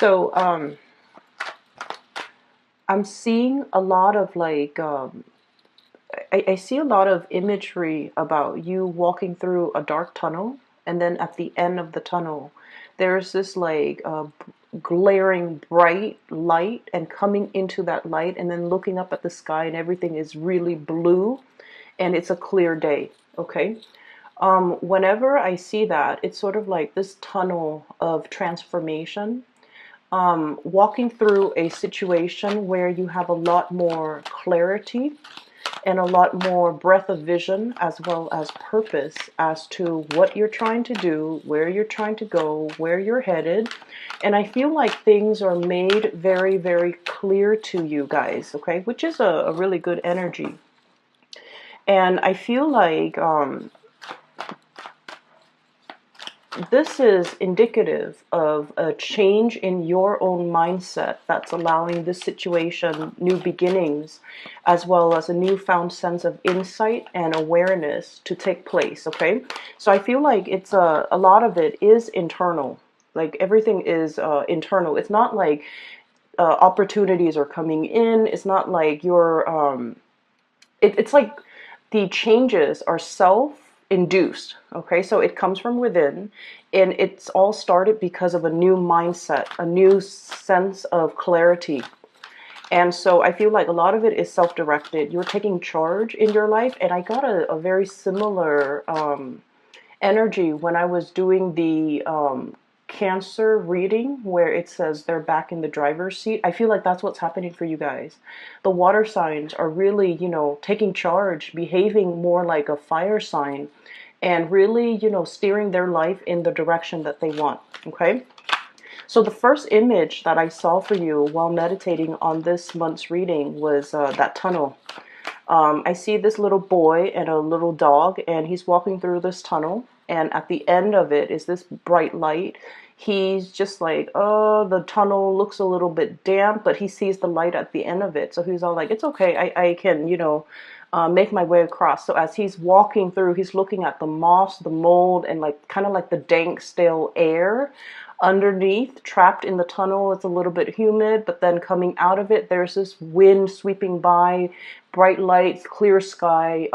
So I'm seeing a lot of like I see a lot of imagery about you walking through a dark tunnel, and then at the end of the tunnel, there's this like glaring bright light, and coming into that light, and then looking up at the sky, and everything is really blue, and it's a clear day. Okay. Whenever I see that, it's sort of like this tunnel of transformation, walking through a situation where you have a lot more clarity and a lot more breadth of vision, as well as purpose as to what you're trying to do, where you're trying to go, where you're headed. And I feel like things are made very, very clear to you guys, okay, which is a really good energy. And I feel like this is indicative of a change in your own mindset that's allowing this situation new beginnings, as well as a newfound sense of insight and awareness to take place. Okay, so I feel like it's a lot of it is internal. Like everything is internal. It's not like opportunities are coming in. It's not like you're it's like the changes are self-induced. Okay, so it comes from within, and it's all started because of a new mindset, a new sense of clarity. And so I feel like a lot of it is self-directed. You're taking charge in your life, and I got a very similar energy when I was doing the Cancer reading, where it says they're back in the driver's seat. I feel like that's what's happening for you guys. The water signs are really, taking charge, behaving more like a fire sign, and really, steering their life in the direction that they want. Okay. So the first image that I saw for you while meditating on this month's reading was that tunnel. I see this little boy and a little dog, and he's walking through this tunnel. And at the end of it is this bright light. He's just like, oh, the tunnel looks a little bit damp, but he sees the light at the end of it. So he's all like, it's okay, I can, make my way across. So as he's walking through, he's looking at the moss, the mold, and like kind of like the dank, stale air underneath, trapped in the tunnel. It's a little bit humid, but then coming out of it, there's this wind sweeping by, bright lights, clear sky,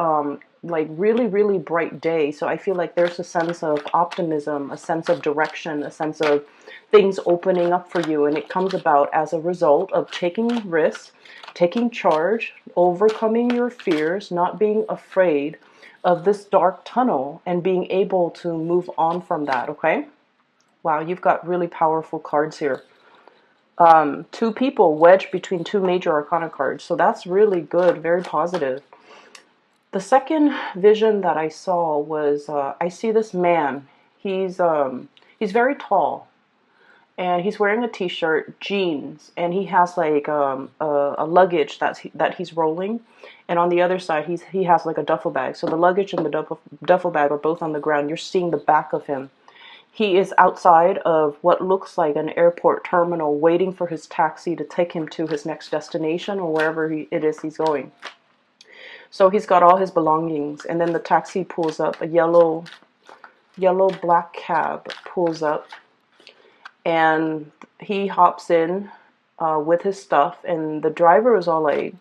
like really, really bright day. So I feel like there's a sense of optimism, a sense of direction, a sense of things opening up for you. And it comes about as a result of taking risks, taking charge, overcoming your fears, not being afraid of this dark tunnel, and being able to move on from that. Okay. Wow, you've got really powerful cards here. Two people wedged between two major arcana cards. So that's really good, very positive. The second vision that I saw was I see this man. He's very tall, and he's wearing a t-shirt, jeans, and he has like a luggage that he's rolling, and on the other side he has like a duffel bag. So the luggage and the duffel bag are both on the ground. You're seeing the back of him. He is outside of what looks like an airport terminal, waiting for his taxi to take him to his next destination, or wherever it is he's going. So he's got all his belongings, and then the taxi pulls up. A yellow black cab pulls up, and he hops in with his stuff, and the driver is all like,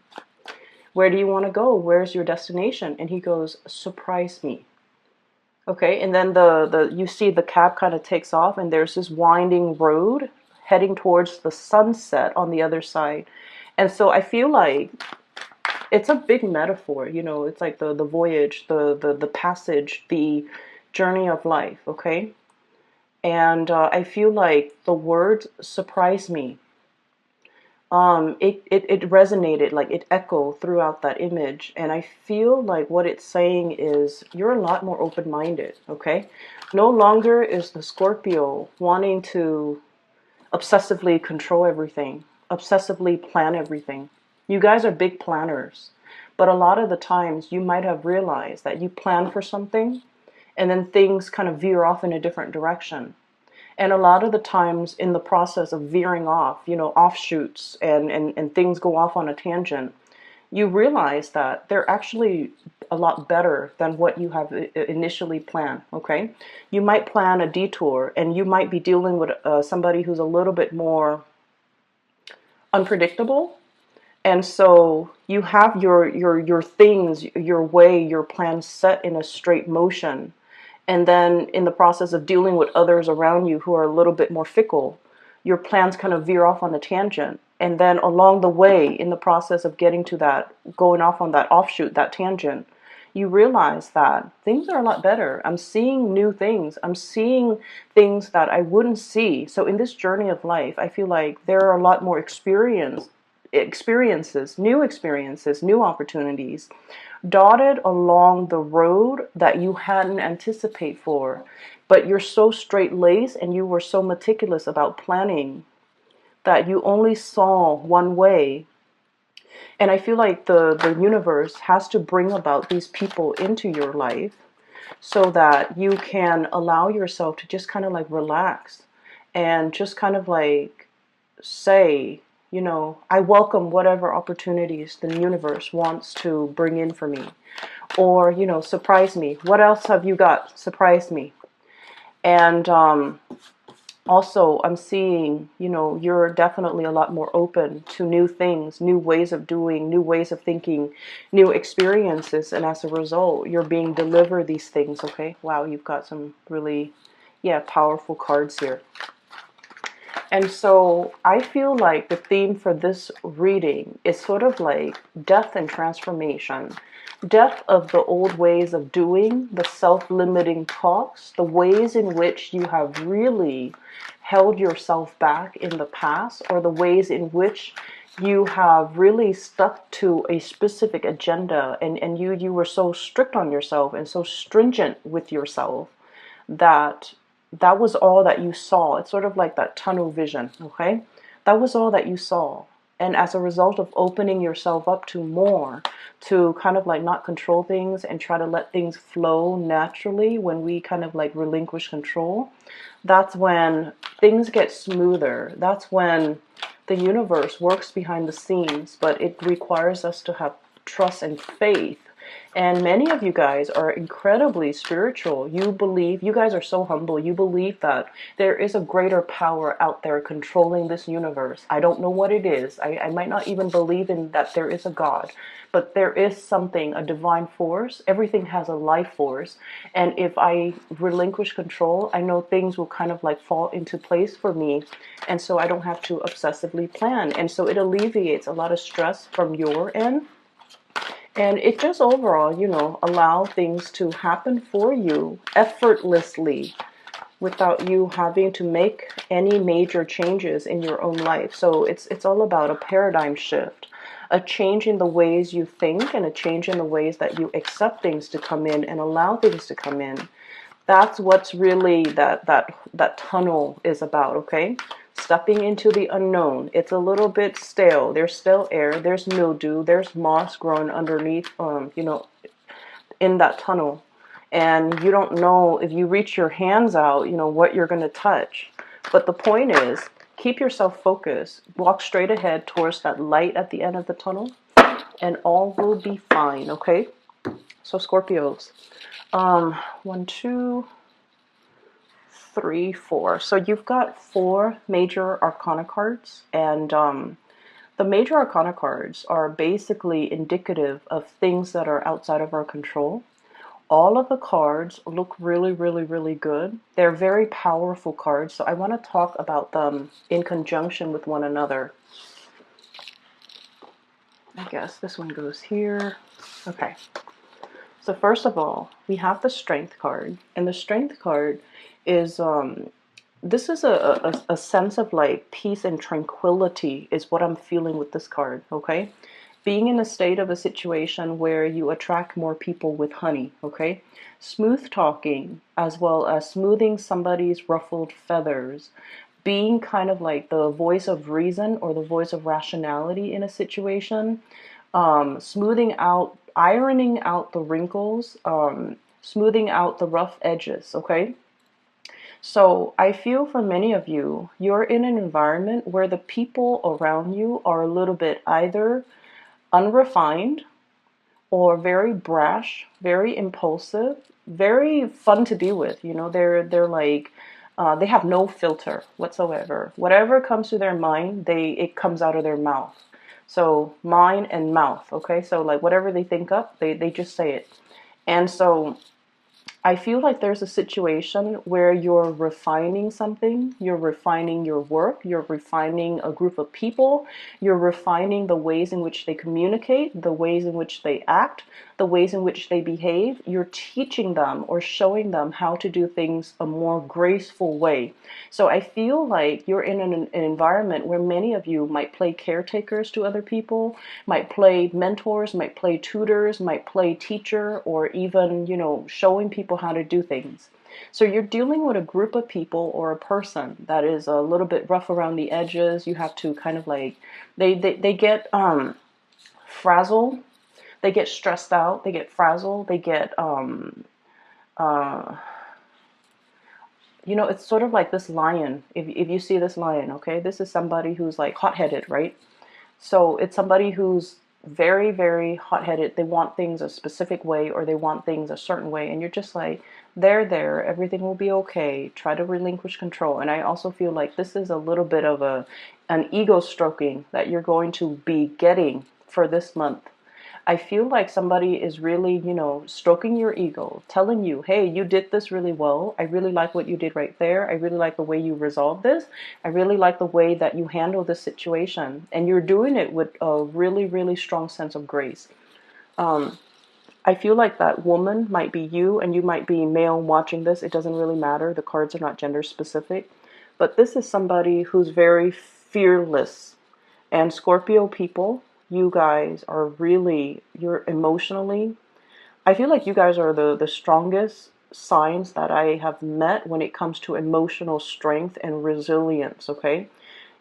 where do you want to go? Where's your destination? And he goes, surprise me. Okay, and then you see the cab kind of takes off, and there's this winding road heading towards the sunset on the other side. And so I feel like it's a big metaphor, it's like the voyage, the passage, the journey of life, okay? And I feel like the words surprise me. It resonated, like it echoed throughout that image, and I feel like what it's saying is you're a lot more open-minded, okay? No longer is the Scorpio wanting to obsessively control everything, obsessively plan everything. You guys are big planners, but a lot of the times you might have realized that you plan for something, and then things kind of veer off in a different direction. And a lot of the times in the process of veering off, offshoots and things go off on a tangent, you realize that they're actually a lot better than what you have initially planned, okay? You might plan a detour, and you might be dealing with somebody who's a little bit more unpredictable. And so you have your things, your way, your plan set in a straight motion. And then in the process of dealing with others around you who are a little bit more fickle, your plans kind of veer off on a tangent. And then along the way, in the process of getting to that, going off on that offshoot, that tangent, you realize that things are a lot better. I'm seeing new things. I'm seeing things that I wouldn't see. So in this journey of life, I feel like there are a lot more experiences, new opportunities dotted along the road that you hadn't anticipated for. But you're so straight-laced and you were so meticulous about planning that you only saw one way. And I feel like the universe has to bring about these people into your life so that you can allow yourself to just kind of like relax and just kind of like say, you know, I welcome whatever opportunities the universe wants to bring in for me. Or, you know, surprise me. What else have you got? Surprise me. And also, I'm seeing, you know, you're definitely a lot more open to new things, new ways of doing, new ways of thinking, new experiences. And as a result, you're being delivered these things, okay? Wow, you've got some really, yeah, powerful cards here. And so I feel like the theme for this reading is sort of like death and transformation. Death of the old ways of doing, the self-limiting talks, the ways in which you have really held yourself back in the past, or the ways in which you have really stuck to a specific agenda, and you were so strict on yourself and so stringent with yourself that that was all that you saw. It's sort of like that tunnel vision, okay? That was all that you saw. And as a result of opening yourself up to more, to kind of like not control things and try to let things flow naturally, when we kind of like relinquish control, that's when things get smoother. That's when the universe works behind the scenes, but it requires us to have trust and faith. And many of you guys are incredibly spiritual. You believe, you guys are so humble. You believe that there is a greater power out there controlling this universe. I don't know what it is. I might not even believe in that there is a God, but there is something, a divine force. Everything has a life force. And if I relinquish control, I know things will kind of like fall into place for me. And so I don't have to obsessively plan. And so it alleviates a lot of stress from your end. And it just overall, you know, allow things to happen for you effortlessly without you having to make any major changes in your own life. So it's all about a paradigm shift, a change in the ways you think, and a change in the ways that you accept things to come in and allow things to come in. That's what's really that tunnel is about, okay? Stepping into the unknown. It's a little bit stale. There's still air. There's mildew. There's moss growing underneath, you know, in that tunnel. And you don't know if you reach your hands out, you know, what you're going to touch. But the point is, keep yourself focused. Walk straight ahead towards that light at the end of the tunnel, and all will be fine, okay? So Scorpios, 1, 2, 3, 4. So you've got 4 major arcana cards, and the major arcana cards are basically indicative of things that are outside of our control. All of the cards look really, really, really good. They're very powerful cards, so I want to talk about them in conjunction with one another. I guess this one goes here. Okay. So first of all, we have the Strength card, and the Strength card is this is a sense of like peace and tranquility is what I'm feeling with this card, okay? Being in a state of a situation where you attract more people with honey, okay? Smooth talking, as well as smoothing somebody's ruffled feathers. Being kind of like the voice of reason or the voice of rationality in a situation. Smoothing out, ironing out the wrinkles, smoothing out the rough edges, okay? So I feel for many of you, you're in an environment where the people around you are a little bit either unrefined, or very brash, very impulsive, very fun to be with. You know, they're like they have no filter whatsoever. Whatever comes to their mind, it comes out of their mouth. So mind and mouth, okay? So like whatever they think up, they just say it. And so I feel like there's a situation where you're refining something, you're refining your work, you're refining a group of people, you're refining the ways in which they communicate, the ways in which they act, the ways in which they behave. You're teaching them or showing them how to do things a more graceful way. So I feel like you're in an environment where many of you might play caretakers to other people, might play mentors, might play tutors, might play teacher, or even, you know, showing people how to do things. So you're dealing with a group of people or a person that is a little bit rough around the edges. You have to kind of like, they get frazzled, they get stressed out, they get frazzled, they get uh, you know, it's sort of like this lion. If you see this lion, okay, this is somebody who's like hot-headed, right? So it's somebody who's very, very hot-headed. They want things a specific way, or they want things a certain way. And you're just like, there, everything will be okay. Try to relinquish control. And I also feel like this is a little bit of an ego stroking that you're going to be getting for this month. I feel like somebody is really, you know, stroking your ego, telling you, hey, you did this really well. I really like what you did right there. I really like the way you resolved this. I really like the way that you handle this situation. And you're doing it with a really, really strong sense of grace. I feel like that woman might be you, and you might be male watching this. It doesn't really matter. The cards are not gender specific. But this is somebody who's very fearless. And Scorpio people, you guys are really, you're emotionally, I feel like you guys are the strongest signs that I have met when it comes to emotional strength and resilience, okay?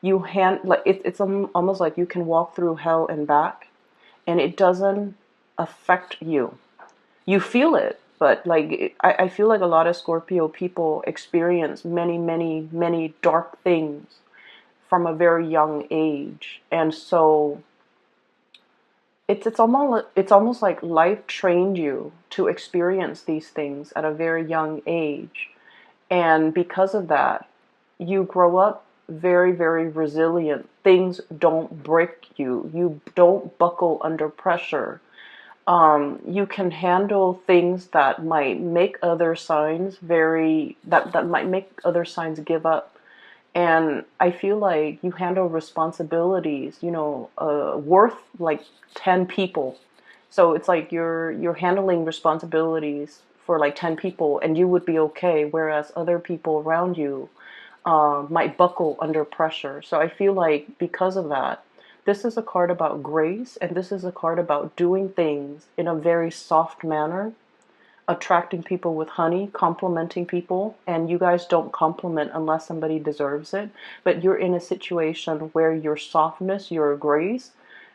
Like it's almost like you can walk through hell and back, and it doesn't affect you. You feel it, but like I feel like a lot of Scorpio people experience many, many, many dark things from a very young age. And so it's almost like life trained you to experience these things at a very young age. And because of that, you grow up very, very resilient. Things don't break you. You don't buckle under pressure. You can handle things that might make other signs that might make other signs give up. And I feel like you handle responsibilities, you know, worth like 10 people. So it's like you're handling responsibilities for like 10 people, and you would be okay, whereas other people around you might buckle under pressure. So I feel like because of that, this is a card about grace, and this is a card about doing things in a very soft manner, attracting people with honey, complimenting people. And you guys don't compliment unless somebody deserves it, but you're in a situation where your softness, your grace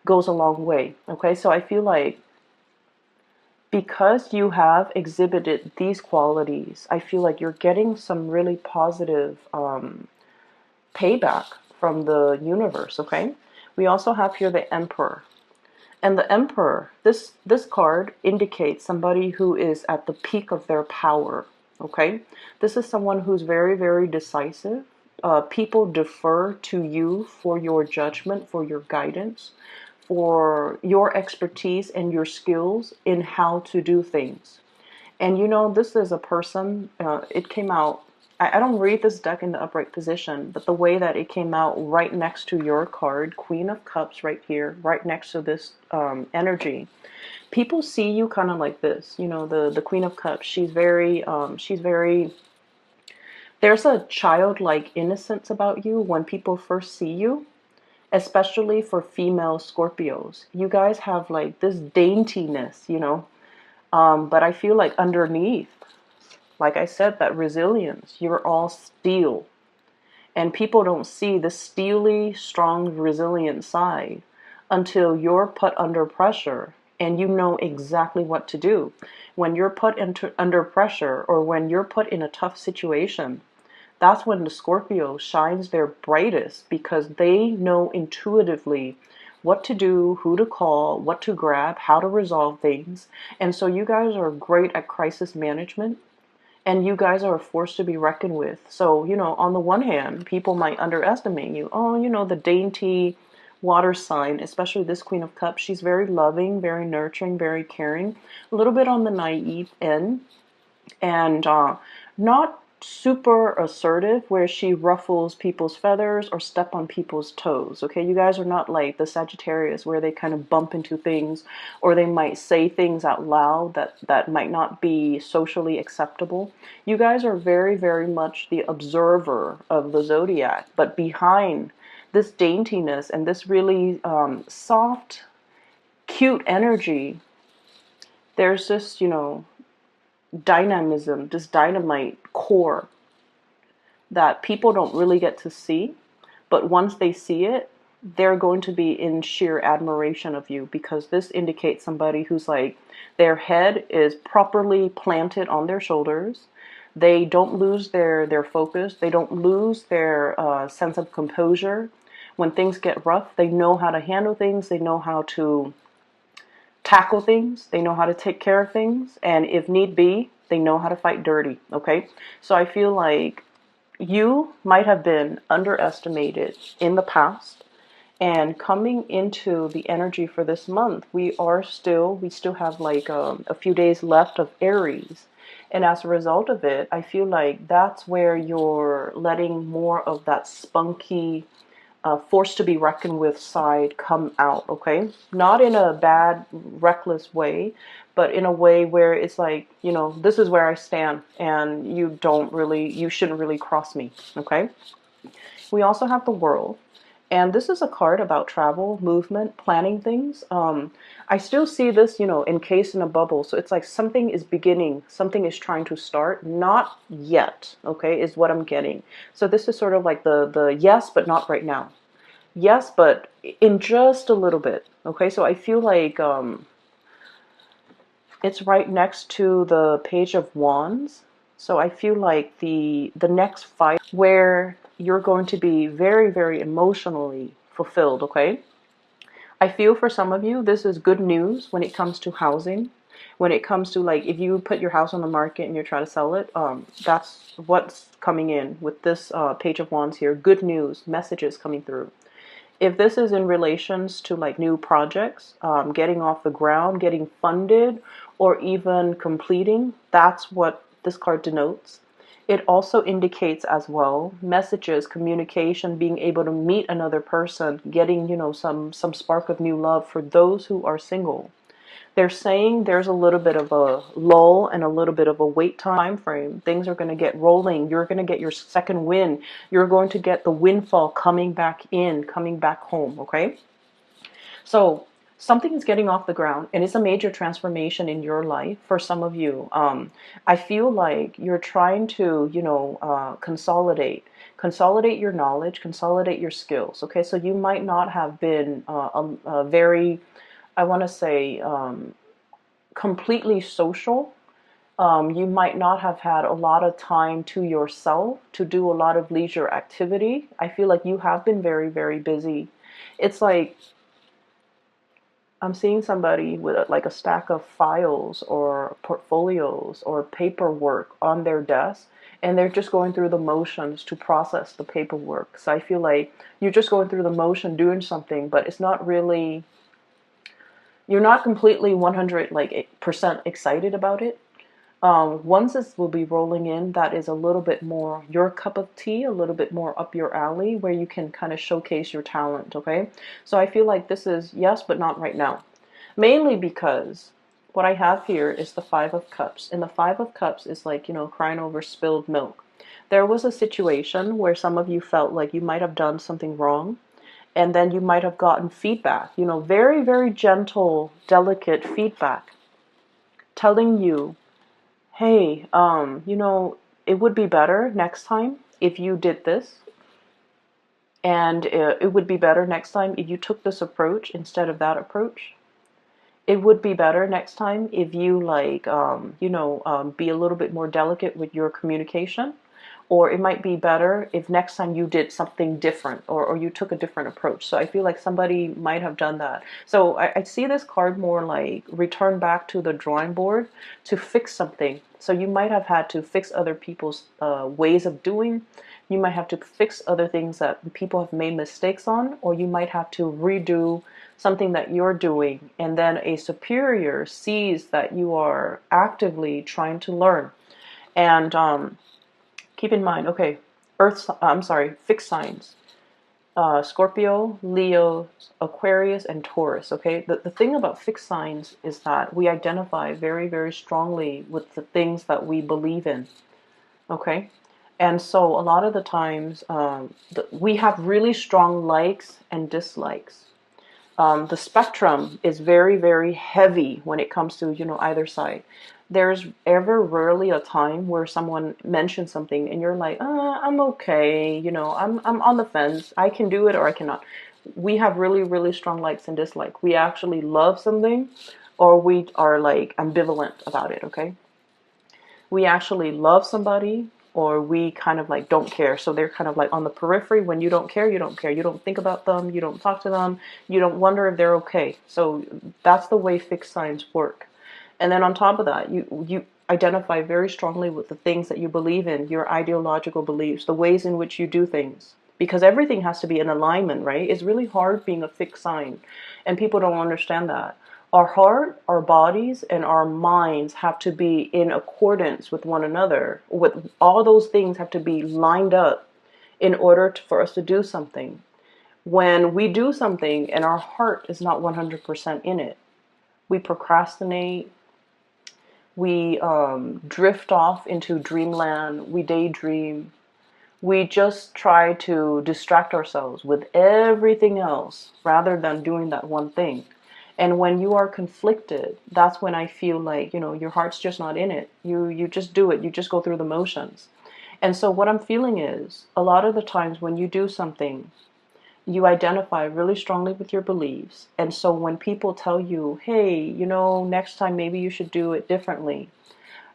goes a long way. Okay, so I feel like because you have exhibited these qualities, I feel like you're getting some really positive payback from the universe. Okay, we also have here the Emperor. And the Emperor, this card indicates somebody who is at the peak of their power, okay? This is someone who's very, very decisive. People defer to you for your judgment, for your guidance, for your expertise and your skills in how to do things. And you know, this is a person, it came out, I don't read this deck in the upright position, but the way that it came out right next to your card, Queen of Cups right here, right next to this energy, people see you kind of like this. You know, the Queen of Cups, she's very, there's a childlike innocence about you when people first see you, especially for female Scorpios. You guys have like this daintiness, you know, but I feel like underneath, like I said, that resilience, you're all steel. And people don't see the steely, strong, resilient side until you're put under pressure and you know exactly what to do. When you're put under pressure, or when you're put in a tough situation, that's when the Scorpio shines their brightest, because they know intuitively what to do, who to call, what to grab, how to resolve things. And so you guys are great at crisis management, and you guys are a force to be reckoned with. So, on the one hand, people might underestimate you. Oh, the dainty water sign, especially this Queen of Cups, she's very loving, very nurturing, very caring, a little bit on the naive end, and not super assertive where she ruffles people's feathers or step on people's toes. Okay, you guys are not like the Sagittarius where they kind of bump into things, or they might say things out loud that might not be socially acceptable. You guys are very, very much the observer of the zodiac, but behind this daintiness and this really soft, cute energy, there's this, dynamism, this dynamite core that people don't really get to see. But once they see it, they're going to be in sheer admiration of you, because this indicates somebody who's like, their head is properly planted on their shoulders. They don't lose their focus. They don't lose their sense of composure. When things get rough, they know how to handle things. They know how to tackle things, they know how to take care of things, and if need be, they know how to fight dirty, okay? So I feel like you might have been underestimated in the past, and coming into the energy for this month, we still have like a few days left of Aries. And as a result of it, I feel like that's where you're letting more of that spunky, force to be reckoned with side come out, okay? Not in a bad, reckless way, but in a way where it's like, this is where I stand, and you shouldn't really cross me, okay? We also have the World, and this is a card about travel, movement, planning things. I still see this, encased in a bubble. So it's like something is beginning, something is trying to start, not yet, okay, is what I'm getting. So this is sort of like the yes, but not right now. Yes, but in just a little bit, okay? So I feel like it's right next to the Page of Wands. So I feel like the next fight where you're going to be very, very emotionally fulfilled, okay? I feel for some of you, this is good news when it comes to housing. When it comes to, like, if you put your house on the market and you're trying to sell it, that's what's coming in with this Page of Wands here. Good news, messages coming through. If this is in relations to like new projects, getting off the ground, getting funded, or even completing, that's what this card denotes. It also indicates as well messages, communication, being able to meet another person, getting, some spark of new love for those who are single. They're saying there's a little bit of a lull and a little bit of a wait time frame. Things are going to get rolling. You're going to get your second win. You're going to get the windfall coming back in, coming back home, okay? So something is getting off the ground, and it's a major transformation in your life for some of you. I feel like you're trying to, consolidate your knowledge, consolidate your skills, okay? So you might not have been a very, I want to say, completely social. You might not have had a lot of time to yourself to do a lot of leisure activity. I feel like you have been very, very busy. It's like I'm seeing somebody with like a stack of files or portfolios or paperwork on their desk, and they're just going through the motions to process the paperwork. So I feel like you're just going through the motion doing something, but it's not really, you're not completely 100 like percent excited about it. Once this will be rolling in, that is a little bit more your cup of tea, a little bit more up your alley, where you can kind of showcase your talent, okay? So I feel like this is yes, but not right now. Mainly because what I have here is the Five of Cups. And the Five of Cups is like, crying over spilled milk. There was a situation where some of you felt like you might have done something wrong, and then you might have gotten feedback, very, very gentle, delicate feedback telling you, hey, it would be better next time if you did this. And it would be better next time if you took this approach instead of that approach. It would be better next time if you be a little bit more delicate with your communication. Or it might be better if next time you did something different, or you took a different approach. So I feel like somebody might have done that. So I see this card more like return back to the drawing board to fix something. So you might have had to fix other people's ways of doing. You might have to fix other things that people have made mistakes on, or you might have to redo something that you're doing. And then a superior sees that you are actively trying to learn. And keep in mind, okay, fixed signs. Scorpio, Leo, Aquarius, and Taurus, okay? The thing about fixed signs is that we identify very, very strongly with the things that we believe in, okay? And so a lot of the times, we have really strong likes and dislikes. The spectrum is very, very heavy when it comes to, either side. There's ever rarely a time where someone mentions something and you're like, I'm okay, I'm on the fence. I can do it or I cannot. We have really, really strong likes and dislikes. We actually love something or we are like ambivalent about it, okay? We actually love somebody or we kind of like don't care. So they're kind of like on the periphery. When you don't care, you don't care. You don't think about them. You don't talk to them. You don't wonder if they're okay. So that's the way fixed signs work. And then on top of that, you identify very strongly with the things that you believe in, your ideological beliefs, the ways in which you do things. Because everything has to be in alignment, right? It's really hard being a fixed sign. And people don't understand that. Our heart, our bodies, and our minds have to be in accordance with one another. With all those things have to be lined up in order for us to do something. When we do something and our heart is not 100% in it, we procrastinate, we drift off into dreamland, we daydream, we just try to distract ourselves with everything else rather than doing that one thing. And when you are conflicted, that's when I feel like, your heart's just not in it. You just do it. You just go through the motions. And so what I'm feeling is a lot of the times when you do something, you identify really strongly with your beliefs. And so when people tell you, hey, next time maybe you should do it differently,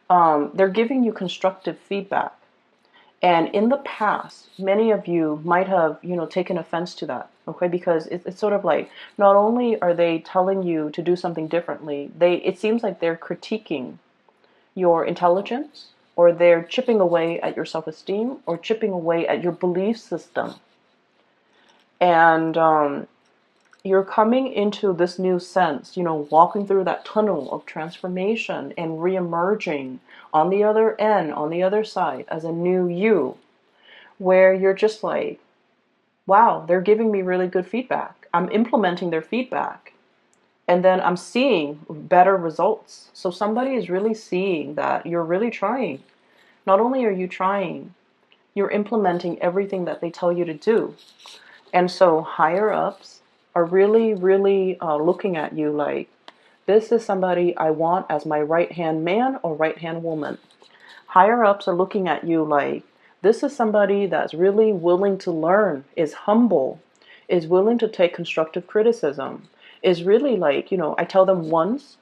they're giving you constructive feedback. And in the past, many of you might have, taken offense to that, okay? Because it's sort of like, not only are they telling you to do something differently, it seems like they're critiquing your intelligence, or they're chipping away at your self-esteem, or chipping away at your belief system. And you're coming into this new sense, walking through that tunnel of transformation and re-emerging on the other end, on the other side, as a new you, where you're just like, wow, they're giving me really good feedback. I'm implementing their feedback. And then I'm seeing better results. So somebody is really seeing that you're really trying. Not only are you trying, you're implementing everything that they tell you to do. And so higher ups are really, really looking at you like, this is somebody I want as my right-hand man or right-hand woman. Higher ups are looking at you like, this is somebody that's really willing to learn, is humble, is willing to take constructive criticism, is really like, I tell them once,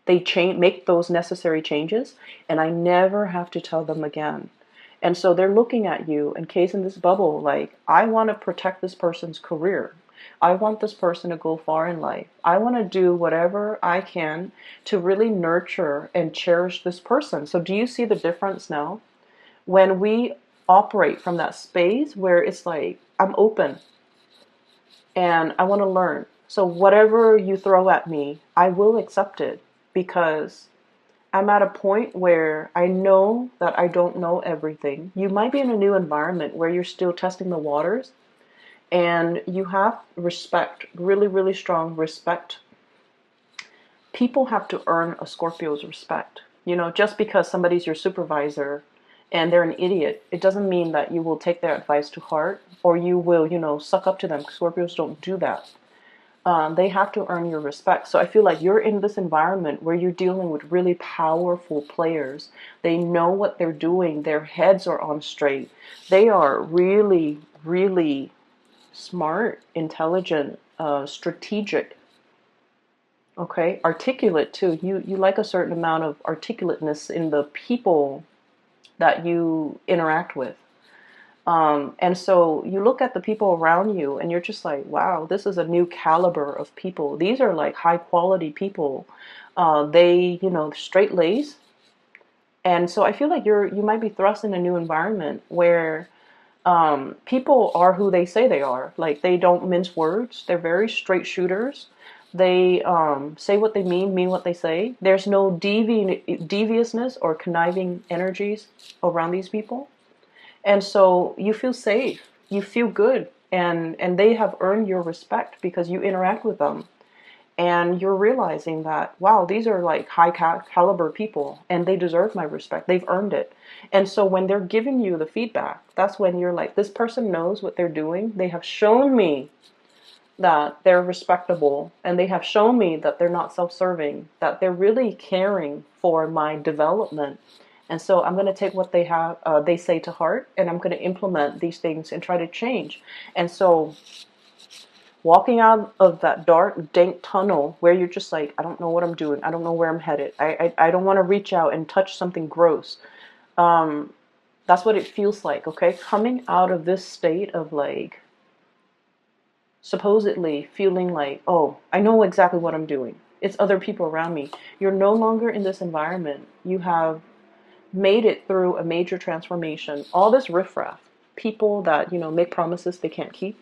they make those necessary changes, and I never have to tell them again. And so they're looking at you, encased this bubble, like, I want to protect this person's career. I want this person to go far in life. I want to do whatever I can to really nurture and cherish this person. So do you see the difference now? When we operate from that space where it's like, I'm open and I want to learn. So whatever you throw at me, I will accept it because I'm at a point where I know that I don't know everything. You might be in a new environment where you're still testing the waters. And you have respect, really, really strong respect. People have to earn a Scorpio's respect. Just because somebody's your supervisor and they're an idiot, it doesn't mean that you will take their advice to heart or you will, suck up to them. Scorpios don't do that. They have to earn your respect. So I feel like you're in this environment where you're dealing with really powerful players. They know what they're doing. Their heads are on straight. They are really, really smart, intelligent, strategic, okay, articulate too. You like a certain amount of articulateness in the people that you interact with. And so you look at the people around you and you're just like, wow, this is a new caliber of people. These are like high quality people. They, straight lace. And so I feel like you might be thrust in a new environment where people are who they say they are. Like they don't mince words. They're very straight shooters. They say what they mean what they say. There's no deviousness or conniving energies around these people. And so you feel safe, you feel good, and they have earned your respect because you interact with them. And you're realizing that, wow, these are like high caliber people and they deserve my respect. They've earned it. And so when they're giving you the feedback, that's when you're like, this person knows what they're doing. They have shown me that they're respectable, and they have shown me that they're not self-serving, that they're really caring for my development. And so I'm going to take what they say to heart, and I'm going to implement these things and try to change. And so walking out of that dark, dank tunnel where you're just like, I don't know what I'm doing. I don't know where I'm headed. I don't want to reach out and touch something gross. That's what it feels like, okay? Coming out of this state of like, supposedly feeling like, oh, I know exactly what I'm doing. It's other people around me. You're no longer in this environment. You have made it through a major transformation. All this riffraff, people that, make promises they can't keep,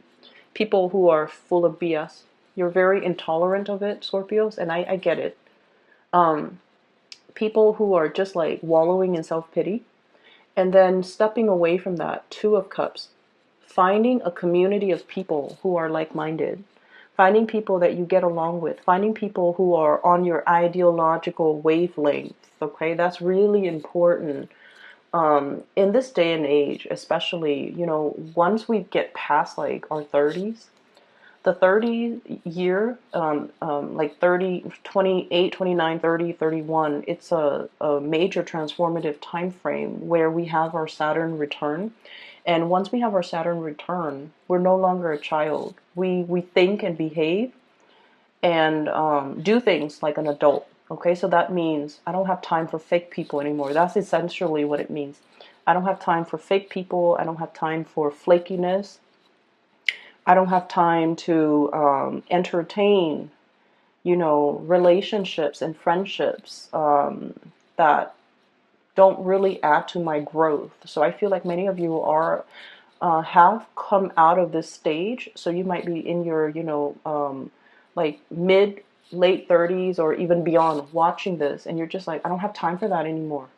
people who are full of BS. You're very intolerant of it, Scorpios, and I get it. People who are just like wallowing in self-pity, and then stepping away from that, Two of Cups, finding a community of people who are like-minded, finding people that you get along with, finding people who are on your ideological wavelength, okay? That's really important. In this day and age, especially, once we get past like our 30s, the 30 year, like 30, 28, 29, 30, 31, it's a major transformative time frame where we have our Saturn return. And once we have our Saturn return, we're no longer a child. We think and behave and do things like an adult. Okay, so that means I don't have time for fake people anymore. That's essentially what it means. I don't have time for fake people. I don't have time for flakiness. I don't have time to entertain, relationships and friendships that don't really add to my growth. So I feel like many of you are have come out of this stage. So you might be in your, like mid, late 30s or even beyond watching this, and you're just like, I don't have time for that anymore.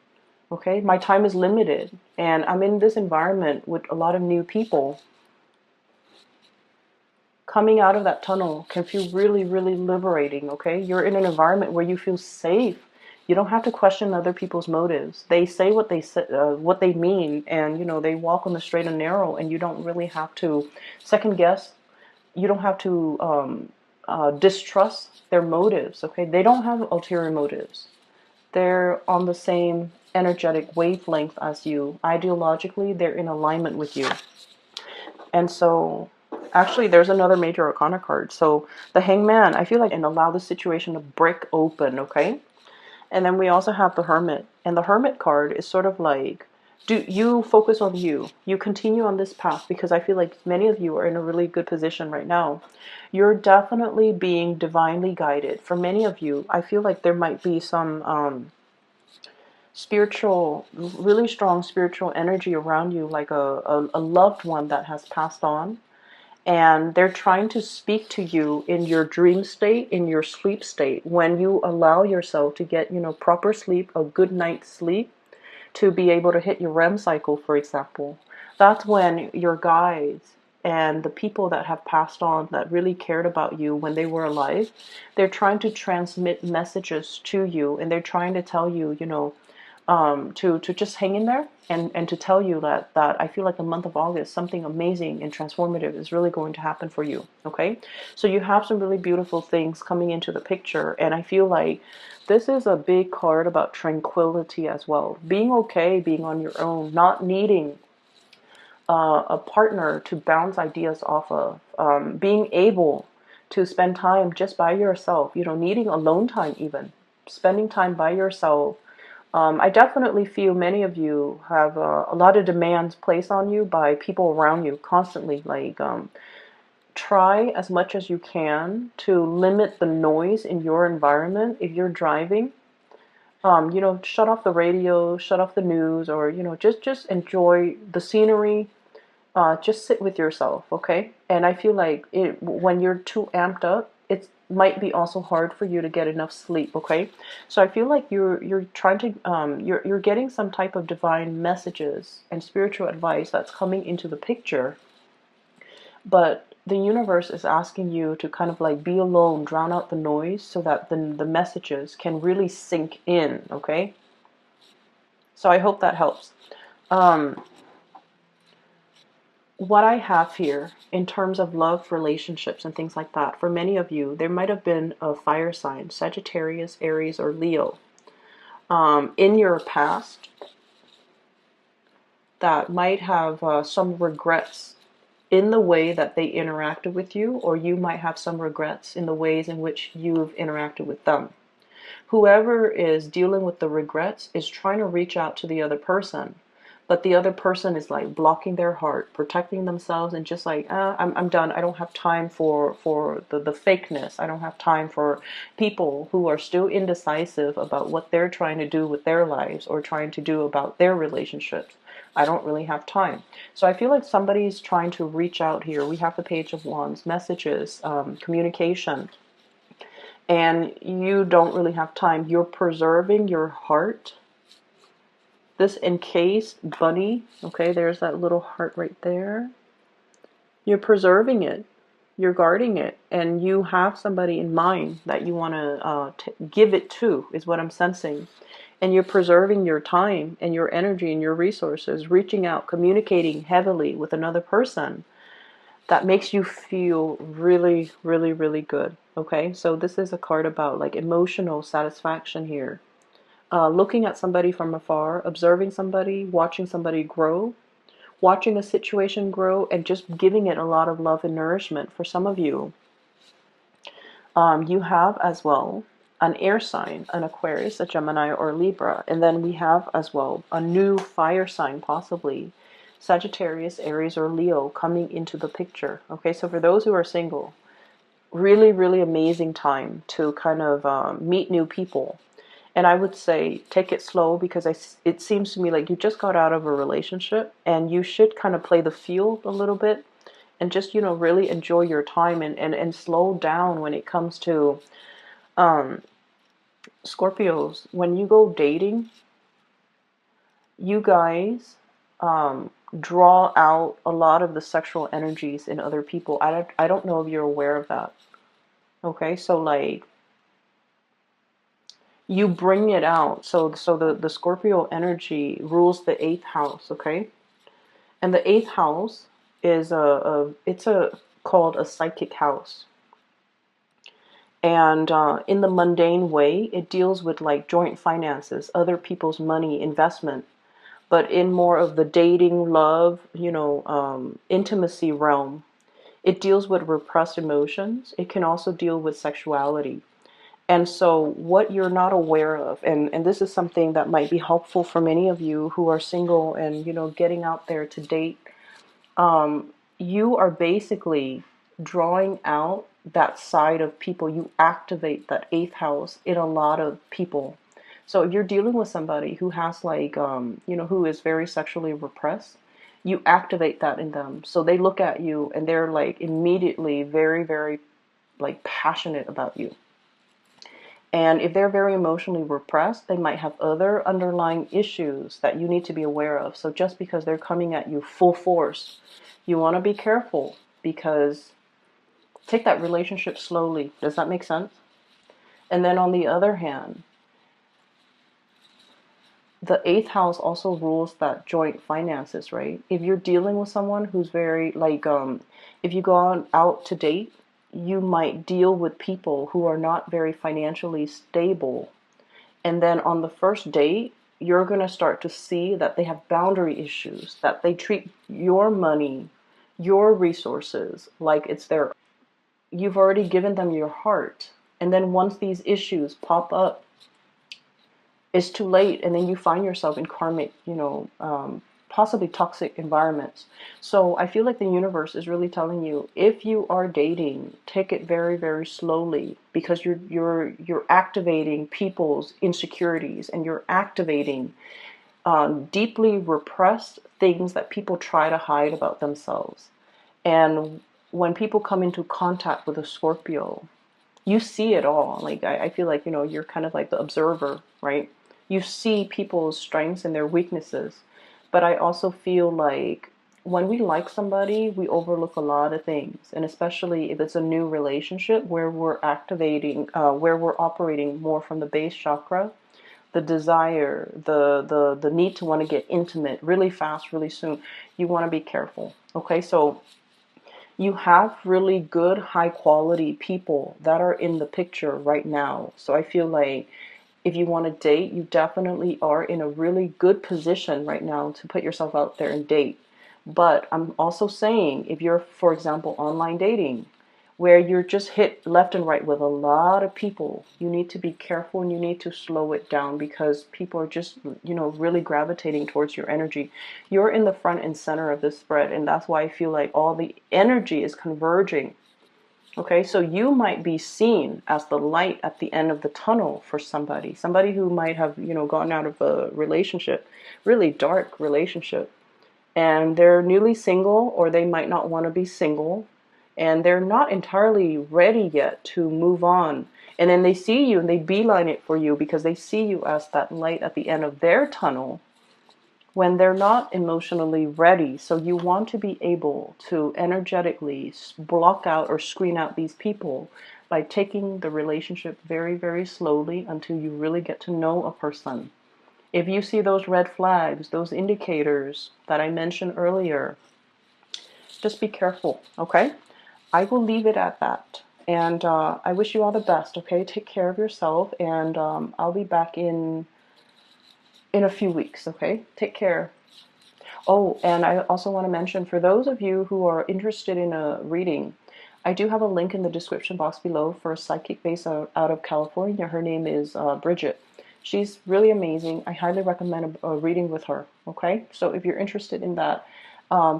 Okay, my time is limited, and I'm in this environment with a lot of new people. Coming out of that tunnel can feel really, really liberating, okay? You're in an environment where you feel safe. You don't have to question other people's motives. They say what they say, what they mean, and they walk on the straight and narrow, and you don't really have to second guess. You don't have to distrust their motives, okay? They don't have ulterior motives. They're on the same energetic wavelength as you. Ideologically, they're in alignment with you. And so actually, there's another major arcana card. So the Hangman, I feel like, and allow the situation to break open, okay? And then we also have the Hermit. And the Hermit card is sort of like, do you focus on you? You continue on this path, because I feel like many of you are in a really good position right now. You're definitely being divinely guided. For many of you, I feel like there might be some spiritual, really strong spiritual energy around you, like a loved one that has passed on. And they're trying to speak to you in your dream state, in your sleep state, when you allow yourself to get, proper sleep, a good night's sleep, to be able to hit your REM cycle, for example. That's when your guides and the people that have passed on that really cared about you when they were alive, they're trying to transmit messages to you, and they're trying to tell you, to just hang in there, and to tell you that I feel like the month of August, something amazing and transformative is really going to happen for you, okay? So you have some really beautiful things coming into the picture, and I feel like this is a big card about tranquility as well. Being okay, being on your own, not needing a partner to bounce ideas off of, being able to spend time just by yourself, needing alone time even, spending time by yourself, I definitely feel many of you have a lot of demands placed on you by people around you constantly. Like, try as much as you can to limit the noise in your environment. If you're driving, shut off the radio, shut off the news, or just enjoy the scenery. Just sit with yourself, okay? And I feel like when you're too amped up, it might be also hard for you to get enough sleep, okay? So I feel like you're trying to you're getting some type of divine messages and spiritual advice that's coming into the picture, but the universe is asking you to kind of like be alone, drown out the noise, so that the messages can really sink in, okay? So I hope that helps. Um, what I have here in terms of love, relationships, and things like that, for many of you, there might have been a fire sign, Sagittarius, Aries, or Leo, in your past that might have some regrets in the way that they interacted with you, or you might have some regrets in the ways in which you've interacted with them. Whoever is dealing with the regrets is trying to reach out to the other person, but the other person is like blocking their heart, protecting themselves, and just like, I'm done. I don't have time for the fakeness. I don't have time for people who are still indecisive about what they're trying to do with their lives or trying to do about their relationships. I don't really have time. So I feel like somebody's trying to reach out here. We have the Page of Wands, messages, communication, and you don't really have time. You're preserving your heart. This encased bunny, okay, there's that little heart right there. You're preserving it. You're guarding it. And you have somebody in mind that you want to give it to, is what I'm sensing. And you're preserving your time and your energy and your resources, reaching out, communicating heavily with another person that makes you feel really, really, really good. Okay, so this is a card about like emotional satisfaction here. Looking at somebody from afar, observing somebody, watching somebody grow, watching a situation grow, and just giving it a lot of love and nourishment. For some of you, you have as well an air sign, an Aquarius, a Gemini, or a Libra. And then we have as well a new fire sign, possibly Sagittarius, Aries, or Leo coming into the picture. Okay, so for those who are single, really, really amazing time to kind of meet new people. And I would say take it slow, because it seems to me like you just got out of a relationship and you should kind of play the field a little bit and just, really enjoy your time and slow down when it comes to Scorpios. When you go dating, you guys draw out a lot of the sexual energies in other people. I don't know if you're aware of that. Okay, so like you bring it out. So the Scorpio energy rules the eighth house, okay? And the eighth house is it's called a psychic house. And in the mundane way, it deals with like joint finances, other people's money, investment. But in more of the dating, love, intimacy realm, it deals with repressed emotions. It can also deal with sexuality. And so what you're not aware of, and this is something that might be helpful for many of you who are single and, getting out there to date, you are basically drawing out that side of people. You activate that eighth house in a lot of people. So if you're dealing with somebody who has like, who is very sexually repressed, you activate that in them. So they look at you and they're like immediately very, very like passionate about you. And if they're very emotionally repressed, they might have other underlying issues that you need to be aware of. So just because they're coming at you full force, you want to be careful, because take that relationship slowly. Does that make sense? And then on the other hand, the eighth house also rules that joint finances, right? If you're dealing with someone who's very like, if you go out to date, you might deal with people who are not very financially stable. And then on the first date, you're going to start to see that they have boundary issues, that they treat your money, your resources like it's their. You've already given them your heart. And then once these issues pop up, it's too late, and then you find yourself in karmic, possibly toxic environments. So I feel like the universe is really telling you, if you are dating, take it very, very slowly, because you're activating people's insecurities, and you're activating deeply repressed things that people try to hide about themselves. And when people come into contact with a Scorpio, you see it all. Like, I feel like, you're kind of like the observer, right? You see people's strengths and their weaknesses. But I also feel like when we like somebody, we overlook a lot of things. And especially if it's a new relationship where we're activating, where we're operating more from the base chakra, the desire, the need to want to get intimate really fast, really soon, you want to be careful. Okay, so you have really good, high quality people that are in the picture right now. So I feel like if you want to date, you definitely are in a really good position right now to put yourself out there and date. But I'm also saying, if you're, for example, online dating, where you're just hit left and right with a lot of people, you need to be careful, and you need to slow it down, because people are just, really gravitating towards your energy. You're in the front and center of this spread, and that's why I feel like all the energy is converging. Okay, so you might be seen as the light at the end of the tunnel for somebody who might have, gotten out of a relationship, really dark relationship, and they're newly single, or they might not want to be single, and they're not entirely ready yet to move on. And then they see you and they beeline it for you, because they see you as that light at the end of their tunnel when they're not emotionally ready. So you want to be able to energetically block out or screen out these people by taking the relationship very, very slowly until you really get to know a person. If you see those red flags, those indicators that I mentioned earlier, just be careful, okay? I will leave it at that. And I wish you all the best, okay? Take care of yourself, and I'll be back in a few weeks, okay? Take care. Oh, and I also want to mention, for those of you who are interested in a reading, I do have a link in the description box below for a psychic based out of California. Her name is Bridget. She's really amazing. I highly recommend a reading with her, okay? So if you're interested in that,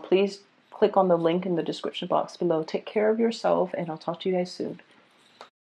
please click on the link in the description box below. Take care of yourself, and I'll talk to you guys soon.